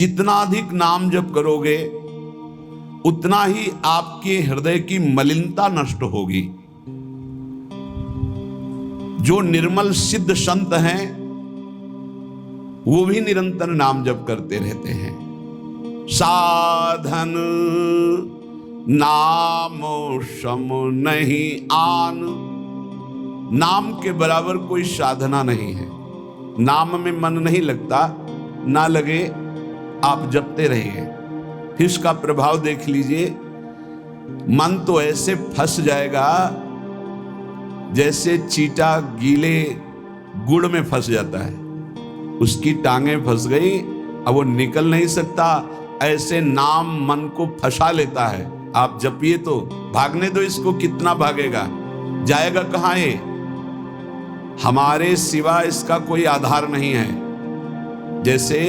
जितना अधिक नाम जप करोगे उतना ही आपके हृदय की मलिनता नष्ट होगी। जो निर्मल सिद्ध संत हैं वो भी निरंतर नाम जप करते रहते हैं। साधन नाम सम नहीं आन, नाम के बराबर कोई साधना नहीं है। नाम में मन नहीं लगता, ना लगे आप जपते रहिए, फिर इसका प्रभाव देख लीजिए। मन तो ऐसे फंस जाएगा जैसे चींटा गीले गुड़ में फंस जाता है, उसकी टांगें फंस गई, अब वो निकल नहीं सकता। ऐसे नाम मन को फंसा लेता है। आप जपिए तो भागने दो इसको, कितना भागेगा, जाएगा कहां ये? हमारे सिवा इसका कोई आधार नहीं है। जैसे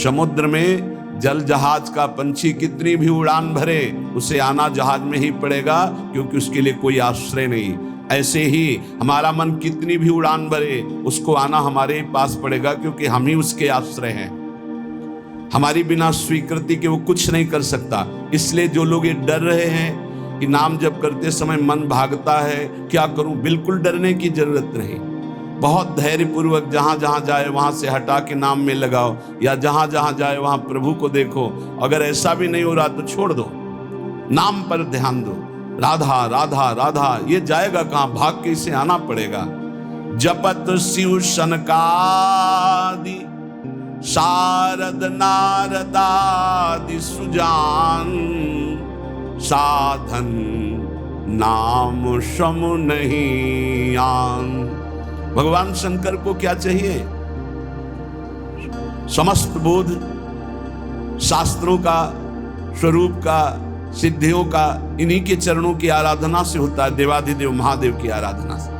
समुद्र में जल जहाज का पंछी कितनी भी उड़ान भरे, उसे आना जहाज में ही पड़ेगा, क्योंकि उसके लिए कोई आश्रय नहीं। ऐसे ही हमारा मन कितनी भी उड़ान भरे, उसको आना हमारे पास पड़ेगा, क्योंकि हम ही उसके आश्रय हैं। हमारी बिना स्वीकृति के वो कुछ नहीं कर सकता। इसलिए जो लोग ये डर रहे हैं कि नाम जप करते समय मन भागता है, क्या करूं, बिल्कुल डरने की जरूरत नहीं। बहुत धैर्यपूर्वक जहां जहां जाए वहां से हटा के नाम में लगाओ, या जहां जहां जाए वहां प्रभु को देखो। अगर ऐसा भी नहीं हो रहा तो छोड़ दो, नाम पर ध्यान दो। राधा राधा राधा, ये जाएगा कहां, भाग के इसे आना पड़ेगा। जपत शिव सनकादि शारद नारदादि सुजान, साधन नाम सम नहीं आन। भगवान शंकर को क्या चाहिए? समस्त बोध शास्त्रों का, स्वरूप का, सिद्धियों का इन्हीं के चरणों की आराधना से होता है, देवाधिदेव महादेव की आराधना से।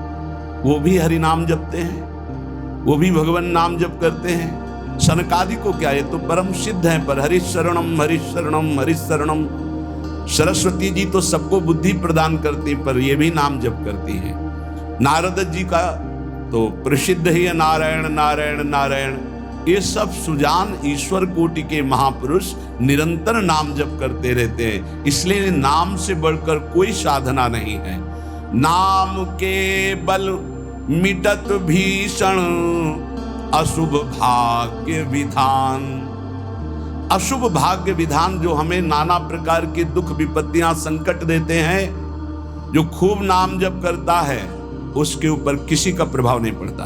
वो भी हरि नाम जपते हैं, वो भी भगवान नाम जप करते हैं। सनकादि को क्या, ये तो परम सिद्ध है, पर हरिशरणम हरिशरणम हरिशरणम। सरस्वती जी तो सबको बुद्धि प्रदान करती, पर ये भी नाम जप करती है। नारद जी का तो प्रसिद्ध ही है नारायण नारायण नारायण। ये सब सुजान ईश्वर कोटि के महापुरुष निरंतर नाम जप करते रहते हैं। इसलिए नाम से बढ़कर कोई साधना नहीं है। नाम के बल मिटत भीषण अशुभ भाग्य विधान। अशुभ भाग्य विधान जो हमें नाना प्रकार के दुख विपत्तियां संकट देते हैं, जो खूब नाम जप करता है उसके ऊपर किसी का प्रभाव नहीं पड़ता।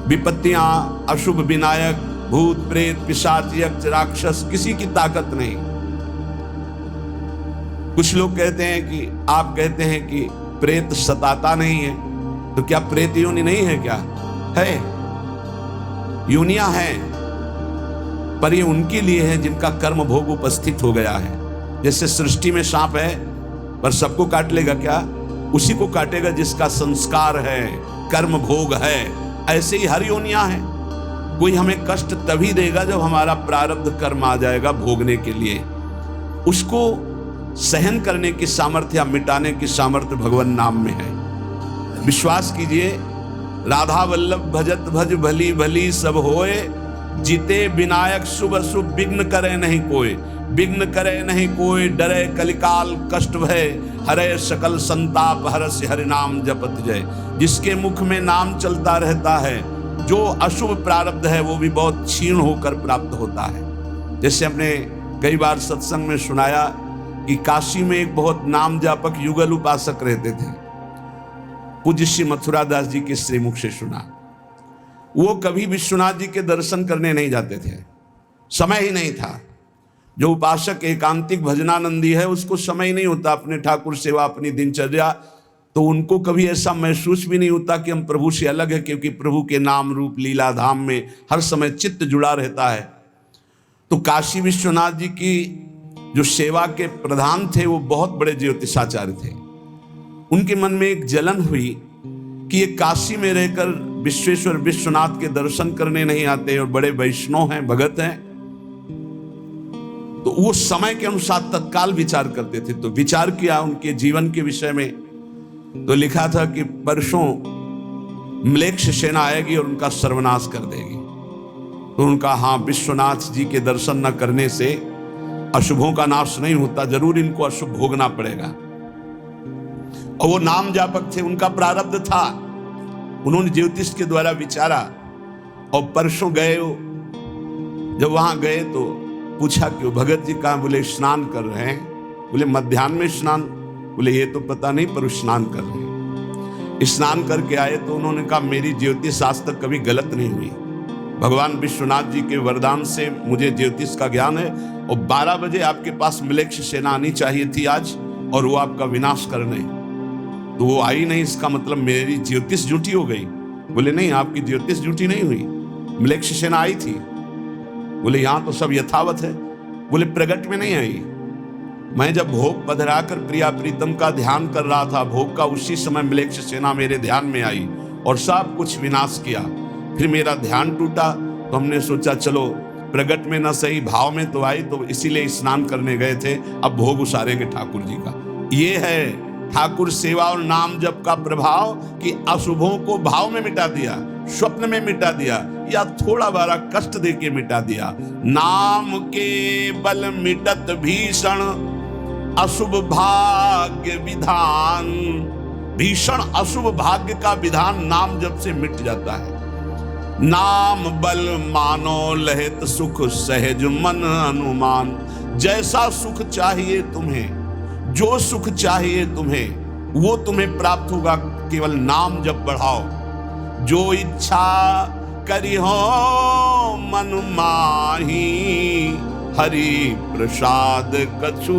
विपत्तियां, अशुभ विनायक, भूत प्रेत पिशाच यक्ष राक्षस, किसी की ताकत नहीं। कुछ लोग कहते हैं कि, आप कहते हैं कि प्रेत सताता नहीं है, तो क्या प्रेत योनि नहीं है? क्या है? योनियां हैं, पर ये उनके लिए है जिनका कर्म भोग उपस्थित हो गया है। जैसे सृष्टि में सांप है, पर सबको काट लेगा क्या? उसी को काटेगा जिसका संस्कार है, कर्म भोग है। ऐसे ही हर योनियां हैं। कोई हमें कष्ट तभी देगा जब हमारा प्रारब्ध कर्म आ जाएगा भोगने के लिए। उसको सहन करने की सामर्थ्य या मिटाने की सामर्थ्य भगवान नाम में है। विश्वास कीजिए, राधा वल्लभ भजत भज भली भली सब होए, जीते विनायक शुभ शुभ विघ्न करे नहीं कोई। विघ्न करे नहीं कोई, डरे कलिकाल कष्ट भय, हरे सकल संताप हरस्य हरि नाम जपत जय। जिसके मुख में नाम चलता रहता है, जो अशुभ प्रारब्ध है वो भी बहुत क्षीण होकर प्राप्त होता है। जैसे हमने कई बार सत्संग में सुनाया कि काशी में एक बहुत नाम जापक युगल उपासक रहते थे। पूज्य श्री मथुरा दास जी के श्रीमुख से सुना। वो कभी विश्वनाथ जी के दर्शन करने नहीं जाते थे, समय ही नहीं था। जो उपासक एकांतिक भजनानंदी है, उसको समय ही नहीं होता अपने ठाकुर सेवा, अपनी दिनचर्या, तो उनको कभी ऐसा महसूस भी नहीं होता कि हम प्रभु से अलग है, क्योंकि प्रभु के नाम रूप लीला धाम में हर समय चित्त जुड़ा रहता है। तो काशी विश्वनाथ जी की जो सेवा के प्रधान थे वो बहुत बड़े ज्योतिषाचार्य थे। उनके मन में एक जलन हुई कि ये काशी में रहकर विश्वेश्वर विश्वनाथ के दर्शन करने नहीं आते, और बड़े वैष्णव हैं, भगत हैं। तो वो समय के अनुसार तत्काल विचार करते थे। तो विचार किया उनके जीवन के विषय में, तो लिखा था कि परसों म्लेच्छ सेना आएगी और उनका सर्वनाश कर देगी। तो उनका हाँ, विश्वनाथ जी के दर्शन न करने से अशुभों का नाश नहीं होता, जरूर इनको अशुभ भोगना पड़ेगा। और वो नाम जापक थे, उनका प्रारब्ध था। उन्होंने ज्योतिष के द्वारा विचारा और परसों गए, जब वहां गए तो पूछा कि वो भगत जी कहाँ? बोले स्नान कर रहे हैं। बोले मध्याह्न में स्नान? बोले ये तो पता नहीं, पर स्नान कर रहे हैं। स्नान करके आए तो उन्होंने कहा मेरी ज्योतिष आज तक कभी गलत नहीं हुई, भगवान विश्वनाथ जी के वरदान से मुझे ज्योतिष का ज्ञान है, और 12 बजे आपके पास मिलेक्ष सेना आनी चाहिए थी आज, और वो आपका विनाश करने, तो वो आई नहीं, इसका मतलब मेरी ज्योतिष झूठी हो गई। बोले नहीं, आपकी ज्योतिष झूठी नहीं हुई, मिलेक्ष सेना आई थी। बोले यहां तो सब यथावत है। बोले प्रगट में नहीं आई, मैं जब भोग पधराकर प्रिया प्रीतम का ध्यान कर रहा था भोग का, उसी समय मिलेक्ष सेना मेरे ध्यान में आई और सब कुछ विनाश किया। फिर मेरा ध्यान टूटा तो हमने सोचा चलो प्रगट में न सही भाव में तो आई, तो इसीलिए स्नान करने गए थे, अब भोग उसारेंगे ठाकुर जी का। ये है ठाकुर सेवा और नाम जप का प्रभाव कि अशुभों को भाव में मिटा दिया, स्वप्न में मिटा दिया, या थोड़ा बारा कष्ट दे के मिटा दिया। नाम के बल मिटत भीषण अशुभ भाग्य विधान। भीषण अशुभ भाग्य का विधान नाम जप से मिट जाता है। नाम बल मानो लहित सुख सहज मन अनुमान। जैसा सुख चाहिए तुम्हें, जो सुख चाहिए तुम्हें, वो तुम्हें प्राप्त होगा, केवल नाम जब बढ़ाओ। जो इच्छा करी हो मन माही, हरि प्रसाद कछु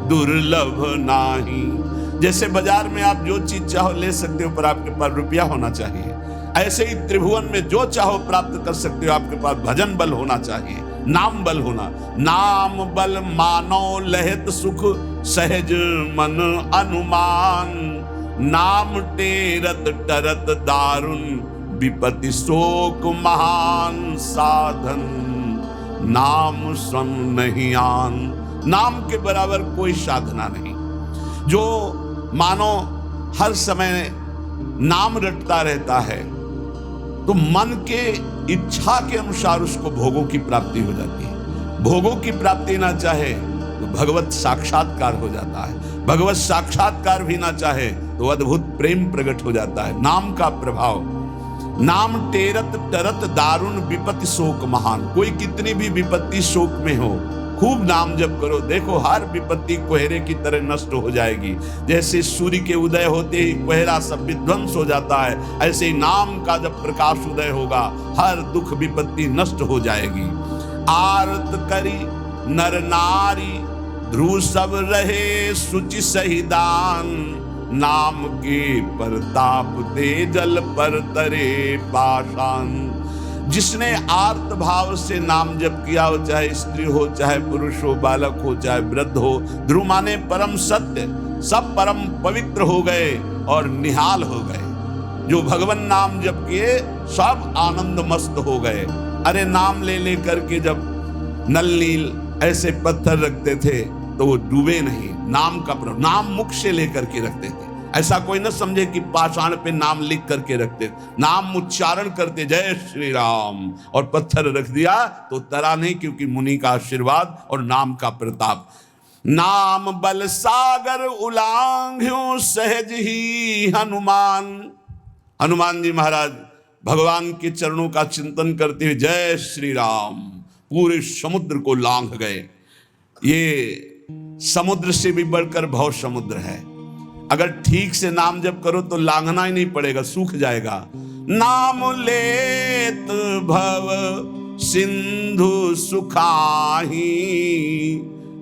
दुर्लभ नाही। जैसे बाजार में आप जो चीज चाहो ले सकते हो, पर आपके पास रुपया होना चाहिए। ऐसे ही त्रिभुवन में जो चाहो प्राप्त कर सकते हो, आपके पास भजन बल होना चाहिए, नाम बल होना। नाम बल मानो लहित सुख सहज मन अनुमान। नाम टेरत टरत दारुण विपत्ति शोक महान साधन। नाम स्वम नहीं आन। नाम के बराबर कोई साधना नहीं। जो मानो हर समय नाम रटता रहता है तो मन के इच्छा के अनुसार उसको भोगों की प्राप्ति हो जाती है। भोगों की प्राप्ति ना चाहे तो भगवत साक्षात्कार हो जाता है। भगवत साक्षात्कार भी ना चाहे तो अद्भुत प्रेम प्रकट हो जाता है। नाम का प्रभाव। नाम टेरत टरत दारुण विपत्ति शोक महान। कोई कितनी भी विपत्ति शोक में हो, खूब नाम जप करो, देखो हर विपत्ति कोहरे की तरह नष्ट हो जाएगी। जैसे सूर्य के उदय होते ही कोहरा सब विध्वंस हो जाता है, ऐसे ही नाम का जब प्रकाश उदय होगा हर दुख विपत्ति नष्ट हो जाएगी। आरत करी नर नारी ध्रुव सब रहे शुचि सहिदान। नाम के परताप दे जल पर तरे पाषाण। जिसने आर्त भाव से नाम जप किया हो, चाहे स्त्री हो, चाहे पुरुष हो, बालक हो, चाहे वृद्ध हो, ध्रुव माने परम सत्य, सब परम पवित्र हो गए और निहाल हो गए। जो भगवान नाम जप किए सब आनंद मस्त हो गए। अरे नाम ले ले करके जब नल नील ऐसे पत्थर रखते थे तो वो डूबे नहीं। नाम का प्रभाव, नाम मुख से लेकर के रखते थे। ऐसा कोई न समझे कि पाषाण पे नाम लिख करके रखते, नाम उच्चारण करते जय श्री राम और पत्थर रख दिया तो तरा नहीं, क्योंकि मुनि का आशीर्वाद और नाम का प्रताप। नाम बल सागर उलांघ्यो सहज ही हनुमान। हनुमान जी महाराज भगवान के चरणों का चिंतन करते हुए जय श्री राम पूरे समुद्र को लांघ गए। ये समुद्र से भी बढ़कर भव समुद्र है। अगर ठीक से नाम जप करो तो लांघना ही नहीं पड़ेगा, सूख जाएगा। नाम लेत भव सिंधु सुखाही,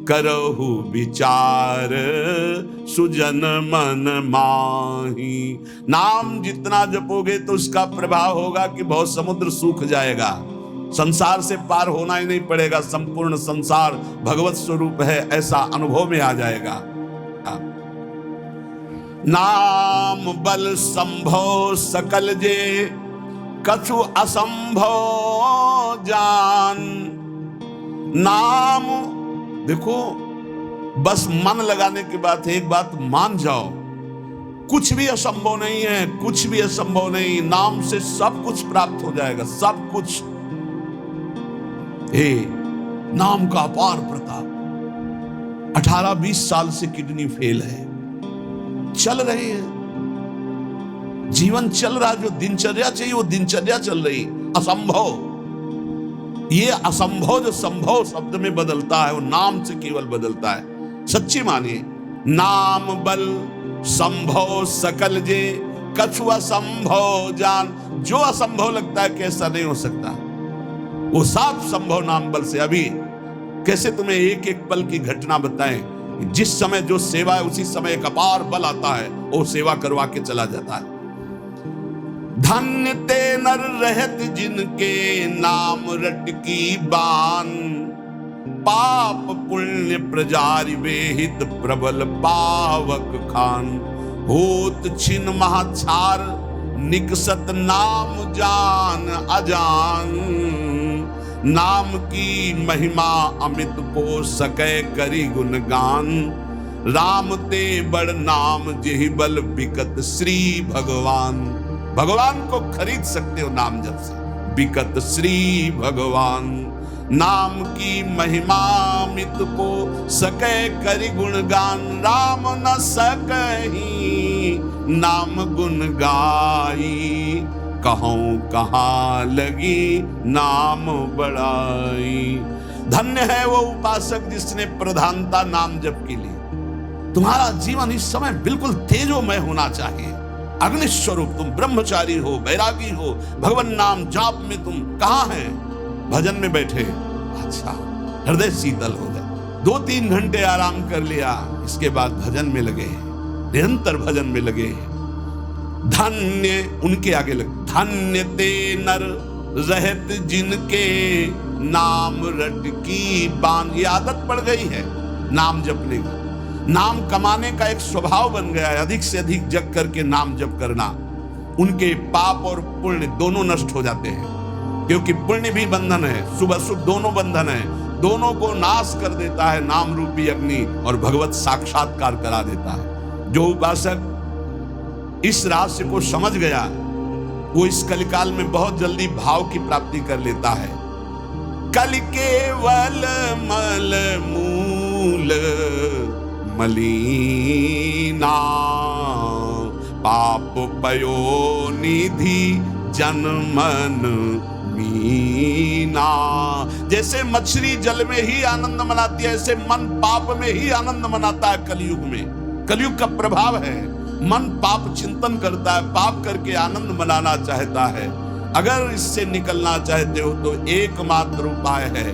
करहु विचार सुजन मन माही। नाम जितना जपोगे तो उसका प्रभाव होगा कि बहुत समुद्र सूख जाएगा, संसार से पार होना ही नहीं पड़ेगा। संपूर्ण संसार भगवत स्वरूप है ऐसा अनुभव में आ जाएगा। नाम बल संभव सकल जे कछु असंभव जान। नाम देखो, बस मन लगाने की बात है। एक बात मान जाओ, कुछ भी असंभव नहीं है, कुछ भी असंभव नहीं। नाम से सब कुछ प्राप्त हो जाएगा, सब कुछ। हे नाम का अपार प्रताप। 18-20 साल से किडनी फेल है, चल रही है, जीवन चल रहा, जो दिनचर्या चाहिए वो दिनचर्या चल रही। असंभव, ये असंभव जो संभव शब्द में बदलता है वो नाम से केवल बदलता है। सच्ची मानिए, नाम बल संभव सकल जे कछु असंभव जान। जो असंभव लगता है कैसा नहीं हो सकता, वो साफ संभव नाम बल से। अभी कैसे तुम्हें एक एक पल की घटना बताएं, जिस समय जो सेवा है उसी समय एक अपार बल आता है, वो सेवा करवा के चला जाता है। धन्य ते नर रहत जिनके नाम रट की बान, पाप पुण्य प्रजारि वेहित प्रबल पावक खान। होत छिन महाछार निकसत नाम जान अजान, नाम की महिमा अमित को सकै करी गुणगान। राम ते बड़ नाम जेहि बल बिकत श्री भगवान। भगवान को खरीद सकते हो नाम जप से, बिकत श्री भगवान। नाम की महिमा मित को सके करि गुणगान, राम न सकहि नाम गुण गाई। कहूं कहाँ लगी नाम बड़ाई। धन्य है वो उपासक जिसने प्रधानता नाम जप की ली। तुम्हारा जीवन इस समय बिल्कुल तेजोमय होना चाहिए। अग्नि स्वरूप तुम ब्रह्मचारी हो, बैरागी हो, भगवान नाम जाप में तुम कहाँ हैं? भजन में बैठे, अच्छा हृदय शीतल हो गए। 2-3 घंटे आराम कर लिया, इसके बाद भजन में लगे, निरंतर भजन में लगे। धन्य, उनके आगे लगे, धन्य ते नर रहत जिनके नाम रट की बान। ये आदत पड़ गई है नाम जपने की, नाम कमाने का एक स्वभाव बन गया है। अधिक से अधिक जग करके नाम जप करना, उनके पाप और पुण्य दोनों नष्ट हो जाते हैं, क्योंकि पुण्य भी बंधन है, शुभ अशुभ दोनों बंधन है, दोनों को नाश कर देता है नाम रूपी अग्नि, और भगवत साक्षात्कार करा देता है। जो उपासक इस रहस्य को समझ गया वो इस कलिकाल में बहुत जल्दी भाव की प्राप्ति कर लेता है। कल केवल मल मूल मलीना, पाप पयो निधि जनमन मीना। जैसे मछली जल में ही आनंद मनाती है, ऐसे मन पाप में ही आनंद मनाता है। कलयुग में, कलयुग का प्रभाव है, मन पाप चिंतन करता है, पाप करके आनंद मनाना चाहता है। अगर इससे निकलना चाहते हो तो एकमात्र उपाय है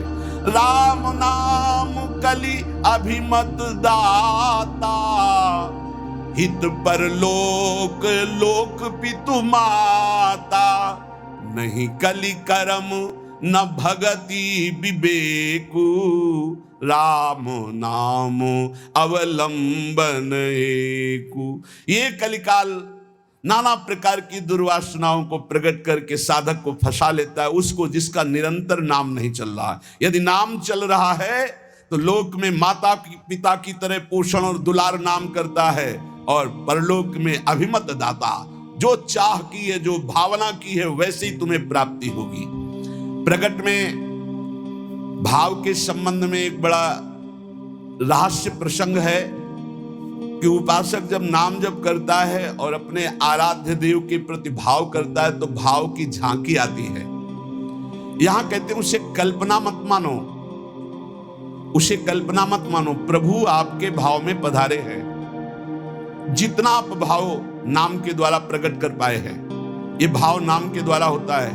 राम नाम कलि अभिमत दाता। हित पर लोक लोक पितु माता, नहीं कलि कर्म न भगति विवेकु। राम नाम अवलंबन एकु। ये कलिकाल नाना प्रकार की दुर्वासनाओं को प्रकट करके साधक को फंसा लेता है, उसको जिसका निरंतर नाम नहीं चल रहा है। यदि नाम चल रहा है तो लोक में माता पिता की तरह पोषण और दुलार नाम करता है, और परलोक में अभिमत दाता, जो चाह की है, जो भावना की है, वैसे ही तुम्हें प्राप्ति होगी। प्रकट में भाव के संबंध में एक बड़ा रहस्य प्रसंग है कि उपासक जब नाम जप करता है और अपने आराध्य देव के प्रति भाव करता है तो भाव की झांकी आती है। यहां कहते हैं उसे कल्पना मत मानो, उसे कल्पना मत मानो, प्रभु आपके भाव में पधारे हैं। जितना आप भाव नाम के द्वारा प्रकट कर पाए हैं, ये भाव नाम के द्वारा होता है,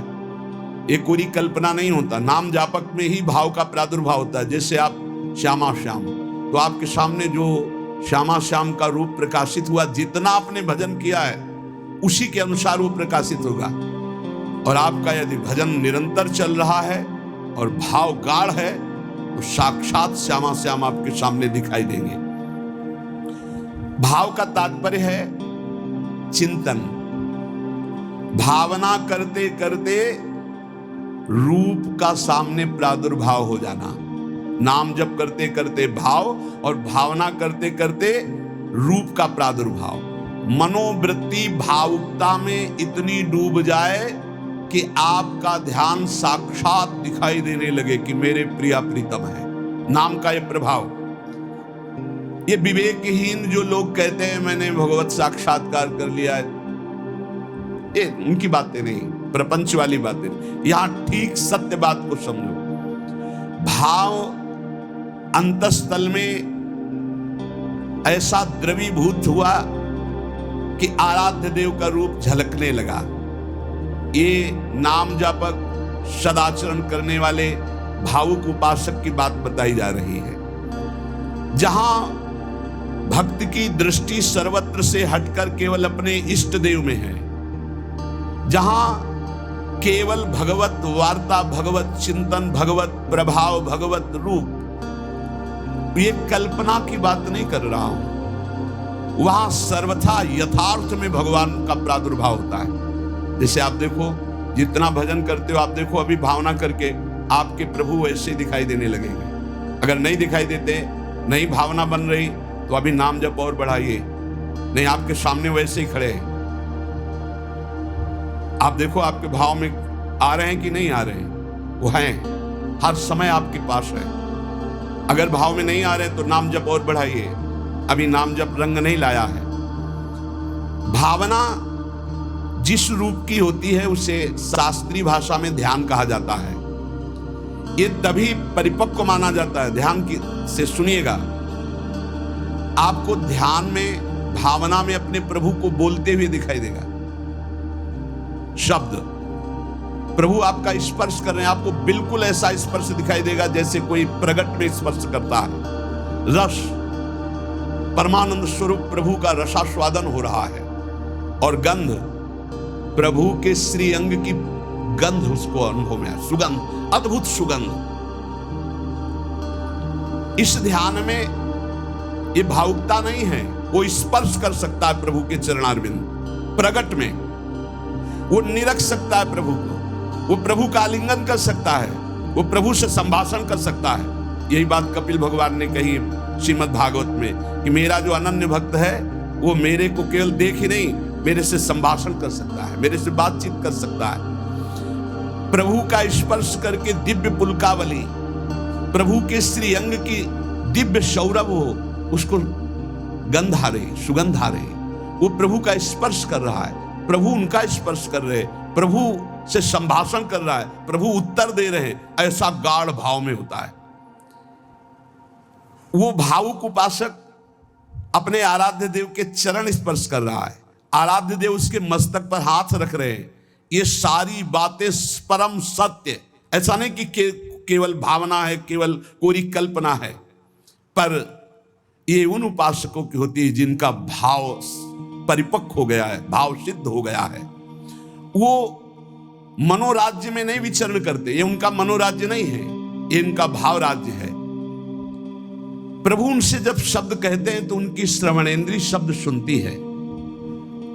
ये कोई कल्पना नहीं होता। नाम जापक में ही भाव का प्रादुर्भाव होता है। जैसे आप श्यामा श्याम, तो आपके सामने जो श्यामा श्याम का रूप प्रकाशित हुआ, जितना आपने भजन किया है उसी के अनुसार वो प्रकाशित होगा। और आपका यदि भजन निरंतर चल रहा है और भाव गाढ़ है तो साक्षात श्यामा श्याम आपके सामने दिखाई देंगे। भाव का तात्पर्य है चिंतन। भावना करते करते रूप का सामने प्रादुर्भाव हो जाना। नाम जप करते करते भाव और भावना करते करते रूप का प्रादुर्भाव। मनोवृत्ति भावुकता में इतनी डूब जाए कि आपका ध्यान साक्षात दिखाई देने लगे कि मेरे प्रिया प्रीतम है। नाम का ये प्रभाव, ये विवेकहीन जो लोग कहते हैं मैंने भगवत साक्षात्कार कर लिया है, ये उनकी बातें नहीं, प्रपंच वाली बातें नहीं। यहां ठीक सत्य बात को समझो। भाव अंतस्तल में ऐसा द्रवीभूत हुआ कि आराध्य देव का रूप झलकने लगा। ये नाम जापक सदाचरण करने वाले भावुक उपासक की बात बताई जा रही है। जहां भक्त की दृष्टि सर्वत्र से हटकर केवल अपने इष्ट देव में है, जहां केवल भगवत वार्ता, भगवत चिंतन, भगवत प्रभाव, भगवत रूप, ये कल्पना की बात नहीं कर रहा हूं, वहां सर्वथा यथार्थ में भगवान का प्रादुर्भाव होता है। जैसे आप देखो, जितना भजन करते हो आप देखो, अभी भावना करके आपके प्रभु वैसे ही दिखाई देने लगेंगे। अगर नहीं दिखाई देते, नहीं भावना बन रही, तो अभी नाम जप और बढ़ाइए, नहीं आपके सामने वैसे ही खड़े हैं। आप देखो आपके भाव में आ रहे हैं कि नहीं आ रहे हैं, वो हैं, हर समय आपके पास है। अगर भाव में नहीं आ रहे तो नाम जप और बढ़ाइए, अभी नाम जप रंग नहीं लाया है। भावना जिस रूप की होती है उसे शास्त्रीय भाषा में ध्यान कहा जाता है। ये तभी परिपक्व माना जाता है। ध्यान की से सुनिएगा, आपको ध्यान में, भावना में अपने प्रभु को बोलते हुए दिखाई देगा। शब्द प्रभु आपका स्पर्श कर रहे हैं, आपको बिल्कुल ऐसा स्पर्श दिखाई देगा जैसे कोई प्रगट में स्पर्श करता है। रस, परमानंद स्वरूप प्रभु का रसास्वादन हो रहा है, और गंध, प्रभु के श्री अंग की गंध उसको अनुभव में है, सुगंध, अद्भुत सुगंध। इस ध्यान में ये भावुकता नहीं है, वो स्पर्श कर सकता है प्रभु के चरणारविंद, प्रगट में वो निरख सकता है प्रभु को, वो प्रभु का आलिंगन कर सकता है, वो प्रभु से संभाषण कर सकता है। यही बात कपिल भगवान ने कही श्रीमद् भागवत में कि मेरा जो अनन्य भक्त है वो मेरे को केवल देख ही नहीं, मेरे से संभाषण कर सकता है, मेरे से बातचीत कर सकता है। प्रभु का स्पर्श करके दिव्य पुलकावली, प्रभु के श्री अंग की दिव्य सौरभ हो, उसको गंध आ रही, सुगंध आ रही, वो प्रभु का स्पर्श कर रहा है, प्रभु उनका स्पर्श कर रहे, प्रभु से संभाषण कर रहा है, प्रभु उत्तर दे रहे हैं, ऐसा गाढ़ भाव में होता है। वो भावुक उपासक अपने आराध्य देव के चरण स्पर्श कर रहा है, आराध्य देव उसके मस्तक पर हाथ रख रहे हैं। ये सारी बातें परम सत्य, ऐसा नहीं कि केवल भावना है, केवल कोरी कल्पना है, पर ये उन उपासकों की होती है जिनका भाव परिपक्व हो गया है, भाव सिद्ध हो गया है। वो मनोराज्य में नहीं विचरण करते, ये उनका मनोराज्य नहीं है, ये इनका भाव राज्य है। प्रभु उनसे जब शब्द कहते हैं तो उनकी श्रवणेंद्री शब्द सुनती है,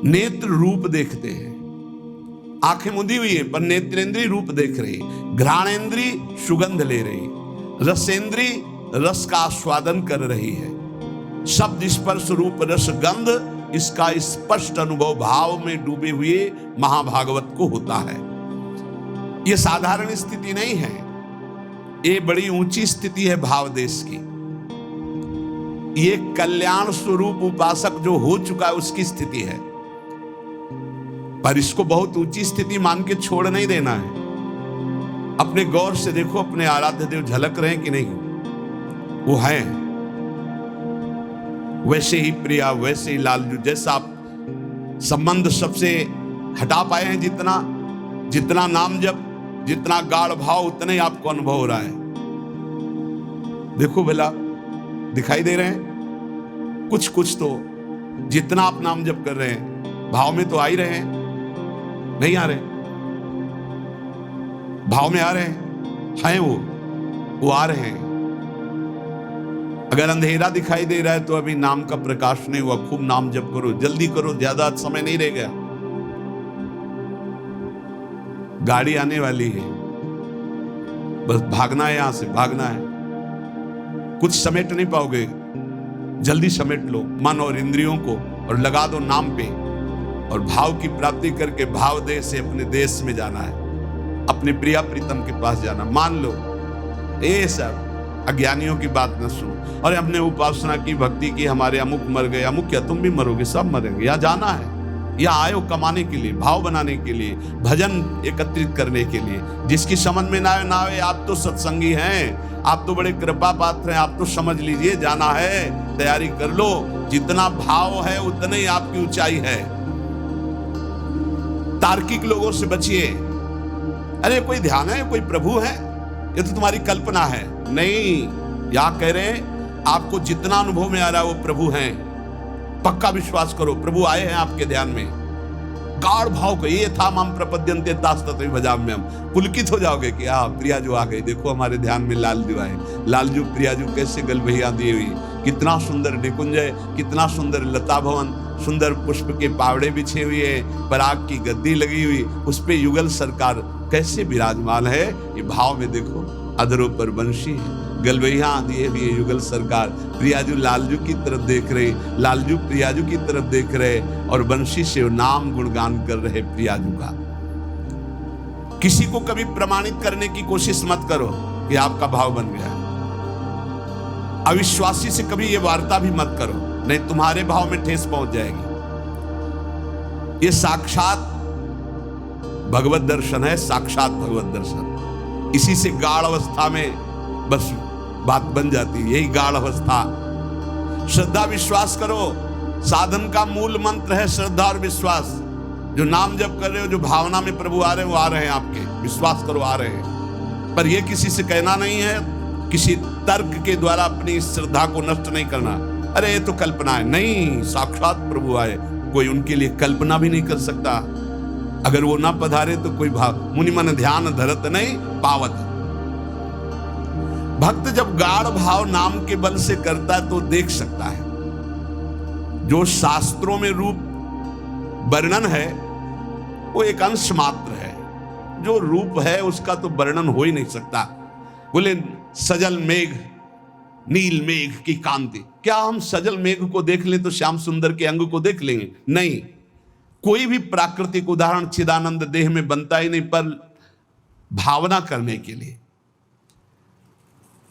नेत्र रूप देखते हैं, आंखें मुदी हुई है पर नेत्रेंद्री रूप देख रही, घ्राणेंद्री सुगंध ले रही, रसेंद्री रस का आस्वादन कर रही है। शब्द स्पर्श रूप रस गंध, इसका स्पष्ट अनुभव भाव में डूबे हुए महाभागवत को होता है। यह साधारण स्थिति नहीं है, ये बड़ी ऊंची स्थिति है भाव देश की। ये कल्याण स्वरूप उपासक जो हो चुका है उसकी स्थिति है, पर इसको बहुत ऊंची स्थिति मान के छोड़ नहीं देना है। अपने गौर से देखो, अपने आराध्य देव झलक रहे हैं कि नहीं, वो हैं वैसे ही प्रिया, वैसे ही लालजू, जैसा आप संबंध सबसे हटा पाए हैं, जितना नाम जप, जितना गाढ़ भाव, उतना ही आपको अनुभव हो रहा है। देखो भला, दिखाई दे रहे हैं कुछ तो, जितना आप नाम जप कर रहे हैं भाव में तो आ ही रहे हैं, नहीं आ रहे, भाव में आ रहे हैं, वो आ रहे हैं। अगर अंधेरा दिखाई दे रहा है तो अभी नाम का प्रकाश नहीं हुआ, खूब नाम जप करो, जल्दी करो, ज्यादा समय नहीं रह गया, गाड़ी आने वाली है, बस भागना है, यहां से भागना है। कुछ समेट नहीं पाओगे, जल्दी समेट लो मन और इंद्रियों को और लगा दो नाम पे, और भाव की प्राप्ति करके भाव देश से अपने देश में जाना है। अपने प्रिया प्रीतम के पास जाना। मान लो ये सब अज्ञानियों की बात न सुनो। और हमने उपासना की, भक्ति की, हमारे अमुक मर गए, अमुक क्या तुम भी मरोगे, सब मरेंगे। यहाँ जाना है, यहाँ आए हो कमाने के लिए, भाव बनाने के लिए, भजन एकत्रित करने के लिए। जिसकी समझ में ना आए, आप तो सत्संगी हैं, आप तो बड़े कृपा पात्र हैं, आप तो समझ लीजिए जाना है, तैयारी कर लो। जितना भाव है उतनी ही आपकी ऊंचाई है। तार्किक लोगों से बचिए। अरे कोई ध्यान है, कोई प्रभु है, ये तो तुम्हारी कल्पना है। नहीं, यहां कह रहे आपको जितना अनुभव में आ रहा है वो प्रभु हैं। पक्का विश्वास करो, प्रभु आए हैं आपके ध्यान में। गाढ़ भाव को ये था मम प्रपद्यन्ते तास्तते भजाम में, हम पुलकित हो जाओगे कि हाँ प्रियाजू आ गई, देखो हमारे ध्यान में लालजू आए। लालजू प्रियाजू कैसे गलबहिया दी हुई, कितना सुंदर निकुंजय, कितना सुंदर लता भवन, सुंदर पुष्प के पावड़े बिछे हुए, पराग की गद्दी लगी हुई, उस पे युगल सरकार कैसे विराजमान है। ये भाव में देखो, अधरों पर बंशी है, गलबैया दिए हुए युगल सरकार, प्रियाजू लालजू की तरफ देख रहे, लालजू प्रियाजू की तरफ देख रहे, और बंशी से नाम गुणगान कर रहे प्रियाजू का। किसी को कभी प्रमाणित करने की कोशिश मत करो कि आपका भाव बन गया। अविश्वासी से कभी ये वार्ता भी मत करो, नहीं तुम्हारे भाव में ठेस पहुंच जाएगी। ये साक्षात भगवत दर्शन है, साक्षात भगवत दर्शन। इसी से गाढ़ अवस्था में बस बात बन जाती है, यही गाढ़ अवस्था। श्रद्धा विश्वास करो, साधन का मूल मंत्र है श्रद्धा और विश्वास। जो नाम जप कर रहे हो, जो भावना में प्रभु आ रहे हैं, वो आ रहे हैं आपके, विश्वास करो आ रहे हैं। पर यह किसी से कहना नहीं है, किसी तर्क के द्वारा अपनी श्रद्धा को नष्ट नहीं करना। अरे ये तो कल्पना है, नहीं, साक्षात प्रभु आए, कोई उनके लिए कल्पना भी नहीं कर सकता। अगर वो ना पधारे तो कोई भाव, मुनि मन ध्यान धरत नहीं पावत। भक्त जब गाढ़ भाव नाम के बल से करता है तो देख सकता है। जो शास्त्रों में रूप वर्णन है वो एक अंश मात्र है, जो रूप है उसका तो वर्णन हो ही नहीं सकता। बोले सजल मेघ, नील मेघ की कांति, क्या हम सजल मेघ को देख लें तो श्याम सुंदर के अंग को देख लेंगे? नहीं, कोई भी प्राकृतिक उदाहरण चिदानंद देह में बनता ही नहीं, पर भावना करने के लिए।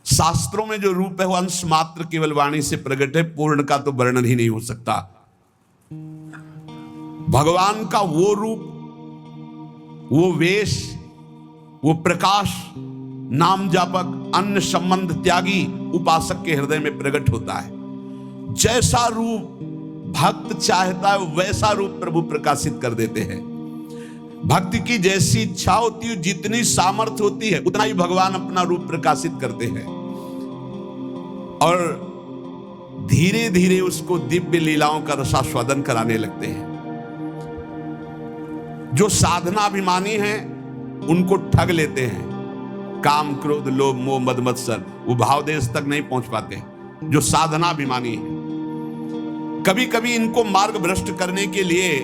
शास्त्रों में जो रूप है वो अंश मात्र केवल वाणी से प्रकट है, पूर्ण का तो वर्णन ही नहीं हो सकता। भगवान का वो रूप, वो वेश, वो प्रकाश नाम जापक, अन्य संबंध त्यागी उपासक के हृदय में प्रकट होता है। जैसा रूप भक्त चाहता है वैसा रूप प्रभु प्रकाशित कर देते हैं। भक्ति की जैसी इच्छा होती है, जितनी सामर्थ्य होती है, उतना ही भगवान अपना रूप प्रकाशित करते हैं और धीरे धीरे उसको दिव्य लीलाओं का रसास्वादन कराने लगते हैं। जो साधनाभिमानी हैं उनको ठग लेते हैं। काम क्रोध लोभ मोह मद मत्सर, वो भाव देश तक नहीं पहुंच पाते जो साधनाभिमानी है। कभी कभी इनको मार्ग भ्रष्ट करने के लिए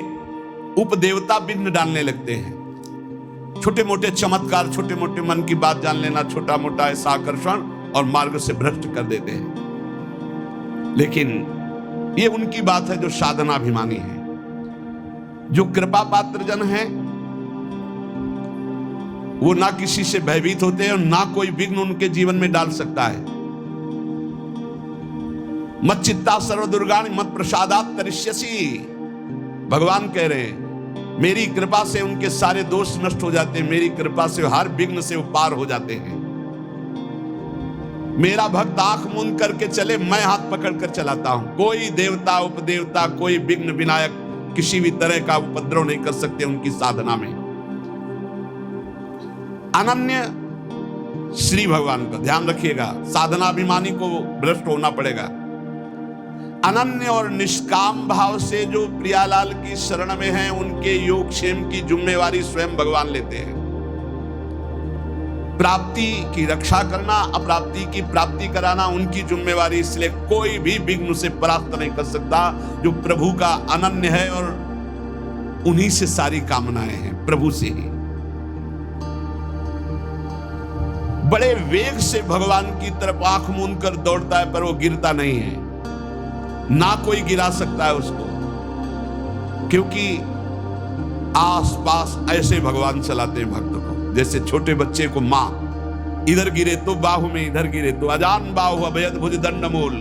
उपदेवता विघ्न डालने लगते हैं। छोटे मोटे चमत्कार, छोटे मोटे मन की बात जान लेना, छोटा मोटा ऐसा आकर्षण, और मार्ग से भ्रष्ट कर देते हैं। लेकिन ये उनकी बात है जो साधनाभिमानी है। जो कृपा पात्र जन है वो ना किसी से भयभीत होते हैं और ना कोई विघ्न उनके जीवन में डाल सकता है। मत चित्ता सर्व दुर्गाणि मत प्रसादात तरिष्यसि, भगवान कह रहे हैं मेरी कृपा से उनके सारे दोष नष्ट हो जाते हैं, मेरी कृपा से हर विघ्न से वो पार हो जाते हैं। मेरा भक्त आंख मूंद करके चले, मैं हाथ पकड़ कर चलाता हूं। कोई देवता उपदेवता, कोई विघ्न विनायक किसी भी तरह का उपद्रव नहीं कर सकते उनकी साधना में। अनन्य श्री भगवान का ध्यान रखिएगा, साधनाभिमानी को भ्रष्ट होना पड़ेगा। अनन्य और निष्काम भाव से जो प्रियालाल की शरण में हैं, उनके योगक्षेम की जिम्मेवारी स्वयं भगवान लेते हैं। प्राप्ति की रक्षा करना, अप्राप्ति की प्राप्ति कराना उनकी जिम्मेवारी, इसलिए कोई भी विघ्न उसे परास्त नहीं कर सकता जो प्रभु का अनन्य है और उन्हीं से सारी कामनाएं हैं, प्रभु से ही। बड़े वेग से भगवान की तरफ आंख मूंद कर दौड़ता है, पर वो गिरता नहीं है, ना कोई गिरा सकता है उसको, क्योंकि आसपास ऐसे भगवान चलाते हैं भक्त को। जैसे छोटे बच्चे को मां इधर गिरे तो बाहु में, इधर गिरे तो अजान बाहु अभयद भुज दंड मूल,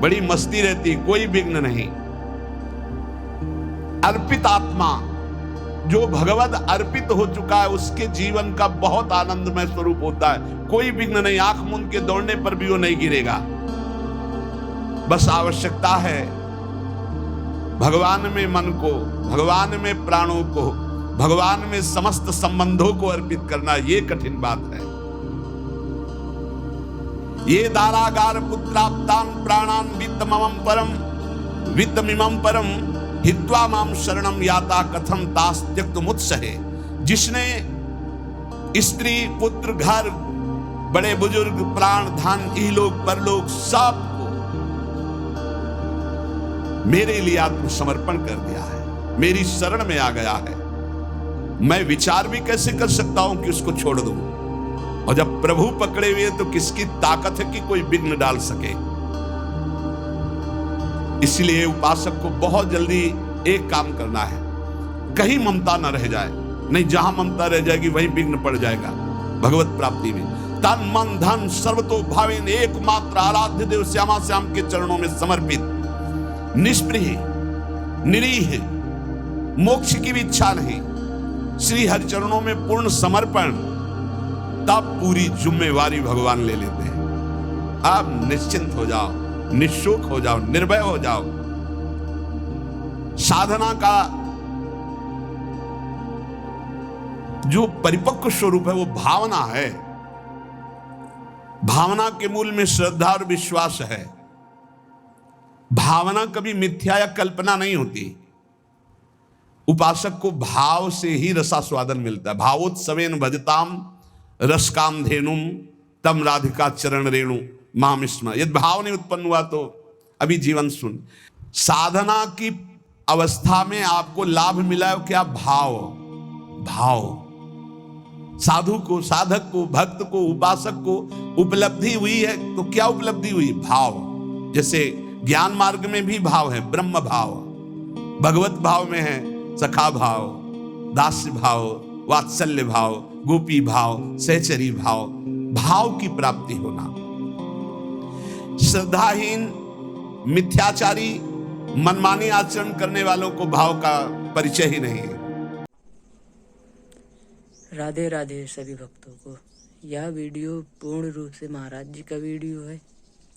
बड़ी मस्ती रहती, कोई विघ्न नहीं। अर्पित आत्मा जो भगवत अर्पित हो चुका है उसके जीवन का बहुत आनंदमय स्वरूप होता है, कोई विघ्न नहीं। आंख मूंद के दौड़ने पर भी वो नहीं गिरेगा। बस आवश्यकता है भगवान में मन को, भगवान में प्राणों को, भगवान में समस्त संबंधों को अर्पित करना, ये कठिन बात है। ये दारागार पुत्राप्तान प्राणान वित्तमम परम वित्तमिमम परम हित्वा माम शरणम याता कथम तास त्यक्तमुत्सहे। जिसने स्त्री पुत्र घर बड़े बुजुर्ग प्राण धन इहलोक परलोक सब मेरे लिए आत्मसमर्पण कर दिया है, मेरी शरण में आ गया है, मैं विचार भी कैसे कर सकता हूं कि उसको छोड़ दूं। और जब प्रभु पकड़े हुए तो किसकी ताकत है कि कोई विघ्न डाल सके। इसलिए उपासक को बहुत जल्दी एक काम करना है, कहीं ममता न रह जाए, नहीं जहां ममता रह जाएगी वहीं विघ्न पड़ जाएगा भगवत प्राप्ति में। तन मन धन सर्वतो भावेन एकमात्र आराध्य देव श्यामा श्याम के चरणों में समर्पित, निष्प्रिय निरीह, मोक्ष की भी इच्छा नहीं, श्री हरि चरणों में पूर्ण समर्पण, तब पूरी जिम्मेवारी भगवान ले लेते हैं। आप निश्चिंत हो जाओ, निशोक हो जाओ, निर्भय हो जाओ। साधना का जो परिपक्व स्वरूप है वो भावना है। भावना के मूल में श्रद्धा और विश्वास है। भावना कभी मिथ्या या कल्पना नहीं होती। उपासक को भाव से ही रसास्वादन मिलता है। भावोत्सवेन भजताम रसकाम धेनुम तम राधिका चरण रेणु माम स्मर। यदि भाव नहीं उत्पन्न हुआ तो अभी जीवन सुन। साधना की अवस्था में आपको लाभ मिला है क्या? भाव। भाव साधु को, साधक को, भक्त को, उपासक को उपलब्धि हुई है तो क्या उपलब्धि हुई? भाव। जैसे ज्ञान मार्ग में भी भाव है, ब्रह्म भाव। भगवत भाव में है सखा भाव, दास्य भाव, वात्सल्य भाव, गोपी भाव, सहचरी भाव। भाव की प्राप्ति होना। श्रद्धाहीन, मिथ्याचारी, मनमानी आचरण करने वालों को भाव का परिचय ही नहीं है। राधे राधे सभी भक्तों को। यह वीडियो पूर्ण रूप से महाराज जी का वीडियो है।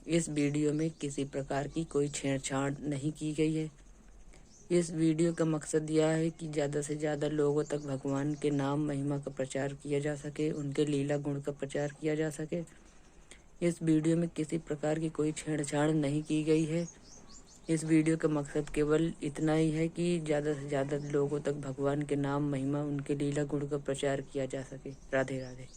इस वीडियो में किसी प्रकार की कोई छेड़छाड़ नहीं की गई है। इस वीडियो का मकसद यह है कि ज़्यादा से ज़्यादा लोगों तक भगवान के नाम महिमा का प्रचार किया जा सके, उनके लीला गुण का प्रचार किया जा सके। इस वीडियो में किसी प्रकार की कोई छेड़छाड़ नहीं की गई है। इस वीडियो का मकसद केवल इतना ही है कि ज़्यादा से ज़्यादा लोगों तक भगवान के नाम महिमा, उनके लीला गुण का प्रचार किया जा सके। राधे राधे।